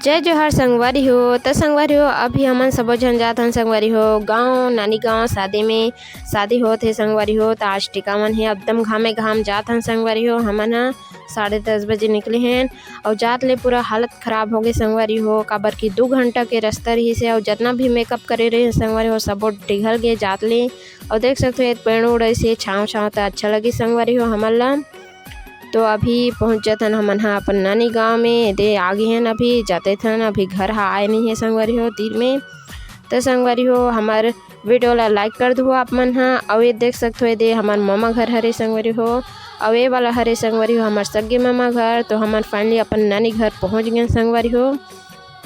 जय जोहार संगवारी हो। तो संगवारी हो अभी हमन सबो झन जात हन संगवारी हो गाँव नानी गाँव शादी होत हे संगवारी हो। तो आज टिका मन हे एकदम घामे घाम जात हन संगवारी हो। हमन 10:30 बजे निकले हैं और जात ले पूरा हालत ख़राब हो गए संगवारी हो। काबर की 2 घंटा के रास्ता रही से और जितना भी मेकअप करे रहे संगवारी हो सबो पिघल गए जात ले। और देख सकते हो एक पेड़ उड़ ऐसे छाँव तो अच्छा लगी संगवारी हो हमन ला। तो अभी पहुँच जातन हमन अपन नानी गाँव में दे आगे हैं अभी जाते थन अभी घर आए नहीं है संगवारी हो तीर में। तो संगवारी हो हमार वीडियो ला लाइक कर दो आप मन और ये देख सकते हो दे हमार मामा घर हरे संगवारी हो और ये वाला हरे संगवारी हो हमार सगे मामा घर। तो हमन फाइनली अपन नानी घर पहुँच गए संगवारी हो।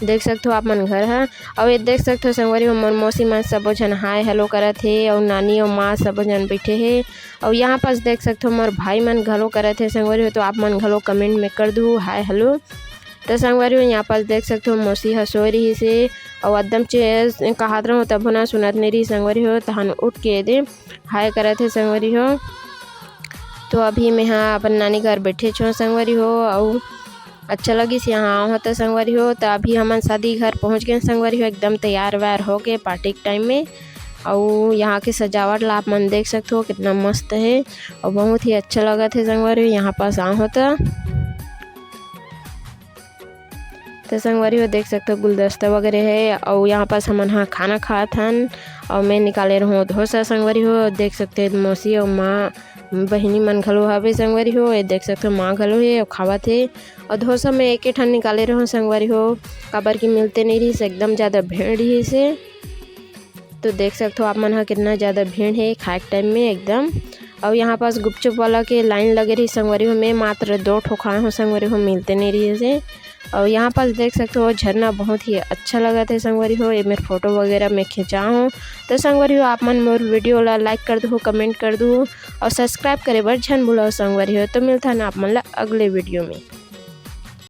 देख सकते हो आप मन घर है और ये देख सकते हो संगवारी हो मोर मौसी मन सबो झन हाय हेलो करत हे और नानी और माँ सबो झन बैठे हे। और यहाँ पास देख सकते हो मोर भाई मन घलो करत हे संगवारी हो। तो आप मन घलो कमेंट में कर दो हाय हेलो। तो संगवारी हो यहाँ पास देख सकते हो मौसी हसो रही से और एकदम चेस कहत रहो तब ना सुनत नहीं रही संगवारी हो। तहन उठ के दे हाय करत हे संगवारी हो। तो अभी मैं हाँ अपन नानी घर बैठे छो संगवारी हो और अच्छा लगी यहाँ होता संगवारी हो। तो अभी हमन शादी घर पहुँच गए संगवारी हो एकदम तैयार व्यार हो गए पार्टी के टाइम में। और यहाँ के सजावट ला आप मन देख सकते हो कितना मस्त है और बहुत ही अच्छा लगा थे संगवारी हो यहाँ पास होता। तो संगवारी हो देख सकते हो गुलदस्ता वगैरह है और यहाँ पास हमन हाँ खाना खात हन और मैं निकाले रहूँ डोसा संगवारी हो। देख सकते हो मौसी और माँ बहिनी मन घलो हवे संगवारी हो। ये देख सकते हो माँ घलो है और खावत है और डोसा में एक ठन निकाले रहूँ संगवारी हो काबर की मिलते नहीं रही से एकदम ज़्यादा भीड़ ही से। तो देख सकते हो आप मन कितना ज़्यादा भीड़ है खाए के टाइम में एकदम। और यहाँ पास गुपचुप वाला के लाइन लगे रही संगवारी हो मैं मात्र 2 ठो खाए हो संगवारी हो मिलते नहीं रही से। और यहाँ पास देख सकते हो झरना बहुत ही अच्छा लगा था संगवारी हो। ये मेरे फोटो वगैरह मैं खिंचा हूँ। तो संगवारी हो आप मन मोर वीडियो ला लाइक कर दो कमेंट कर दो और सब्सक्राइब करे बर झन भूलो संगवारी हो। तो मिलता है ना आप मन ला अगले वीडियो में।